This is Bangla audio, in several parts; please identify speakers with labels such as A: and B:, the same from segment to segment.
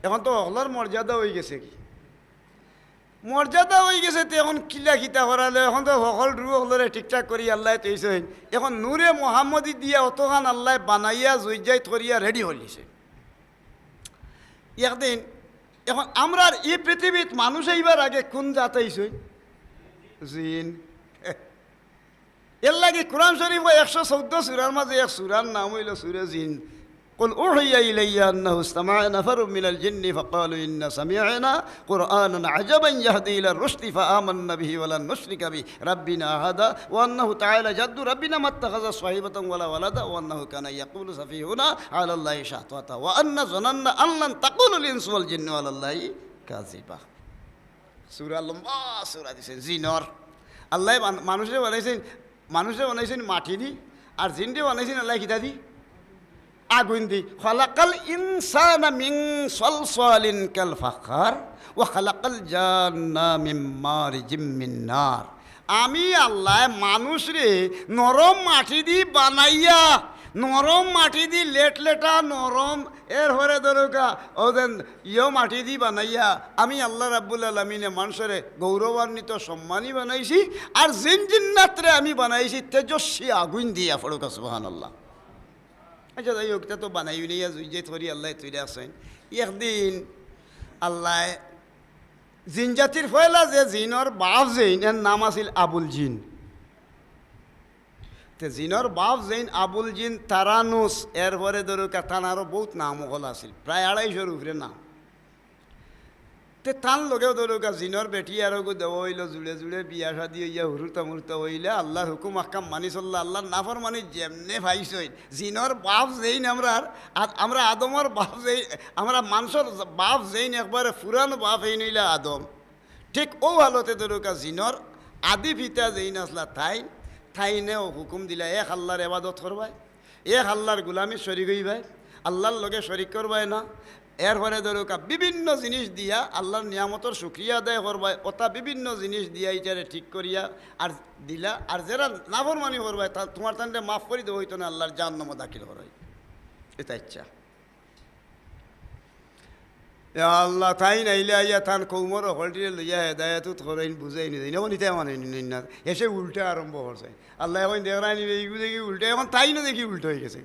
A: এখন তো অহলার মর্যাদা হয়ে গেছে কি মর্যাদা হয়ে গেছে তো এখন কিলা খিতা করালে এখন তো সকল রু হলরে ঠিকঠাক করি আল্লাহ তৈছে এখন নূরে মোহাম্মদী দিয়া অতখান আল্লাহ বানাইয়া জুইজাই থরিয়া রেডি হলিছে একদিন এখন আমরা এই পৃথিবীত মানুষ এইবার আগে কোন জাত আইসই জিন এর লাগে কোরআন শরীফ 114 সূরার মাঝে এক সূরার নাম হইল সূরা জিন قل أوحي إلي أنه استمع نفر من الجن فقالوا إنا سمعنا قرآنا عجبا يهدي إلى الرشد فآمنا به ولن نشرك به ربنا أحدا وأنه تعالى جد ربنا ما اتخذ صاحبة ولا ولدا وأنه كان يقول سفيهنا على الله شططا وأن ظننا أن لن تقول الإنس والجن على الله كاذبا সূরা লম্বা সূরা দিয়েছেন জিনর আল্লাহ মানুষে বানাইছেন মাটি দি আর জিনরে বানাইছেন আল্লাহ কিতা দি আগুন দি খালাকাল ইনসানা মিন সালসালিন কাল ফাখার ওয়া খালাকাল জান্না মিন মারিজিম মিন নার আমি আল্লাহ মানুষরে নরম মাটি দি বানাইয়া নরম মাটি দি লেটলেটা নরম এর হরে দরকা ওদেন মাটি দি বানাইয়া আমি আল্লাহ রাব্বুল আলামিনে মানুষরে গৌরবান্বিত সম্মানী বানাইছি আর জিন জিন্নাতরে আমি বানাইছি তেজস্বী আগুন দিয়া ফড়কা সুবহানাল্লাহ আচ্ছা যাই হোক তো বানাই নিয়ে যে থরি আল্লাহ তৈরি আসেন একদিন আল্লাহ জিন জাতির ফয়লা যে জিনর বাপ জৈন এর নাম আছিল আবুল জিন তে জিনর বাপ জৈন আবুল জিন তারানুস এরপরে ধরুকা তানারও বহুত নাম হল আছিল প্রায় 250 উপরে নাম তে তান লগেও ধরুকা জিনর বেটি আরো দেওয়া হইল জুড়ে জুড়ে বিয়া শাদি হইয়া হুরুতা মুরতা হইলে আল্লাহর হুকুম আকাম মানি চললা আল্লাহর নাফর মানি যেমনে ভাইসই জিনর বাপ যেইন আমরা আদমর বাপ যেই আমরা মানুষের বাপ যেইন একবারে ফুরান বাপ এই নইলা আদম ঠিক ও হালতে ধরুকা জিনর আদি পিতা যেইন আসলা ঠাইনেও হুকুম দিলা এক আল্লাহর এবাদত করবাই এক আল্লাহর গুলামি শরিক হইবাই আল্লাহর লগে শরিক করবাই না এরপরে ধরুকা বিভিন্ন জিনিস দিয়া আল্লাহর নিয়ামতর শুক্রিয়া আদায় করবাই ওটা বিভিন্ন জিনিস দিয়া ইটারে ঠিক করিয়া আর দিলা আর যারা নাফরমানি করবাই তা তোমার তান্ডে মাফ করে দেবো হইতো না আল্লাহর জাহান্নামে দাখিল করাই এটা ইচ্ছা আল্লাহ তাই নাইলে আইয়া তান কৌমর হলটিরে লইয়া হেদায়ত করাইন বুঝাই নি এখন ইটা মানে না এসে উল্টে আরম্ভ করছে আল্লাহ এখন দেখরা নিবে এইগুলো দেখি উল্টে এখন তাই না দেখি উল্টো হয়ে গেছে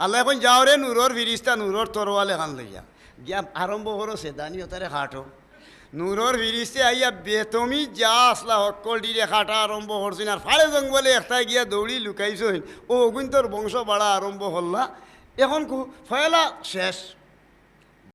A: আল্লাহ এখন যাও রে নূরর ফিরিস্তা নূরর তরওয়ালে খান লইয়া গিয়া আরম্ভ করো সেদানি তারে খাটো নূরর ফিরিস্তে আইয়া বেতমি যা আসলা হকল ডিরে খাটা আরম্ভ করছেন আর ফাড়ে জঙ্গলে একটা গিয়া দৌড়ি লুকাইছেন ও অগুন তোর বংশ বাড়া আরম্ভ হল্লা এখন ফয়লা শেষ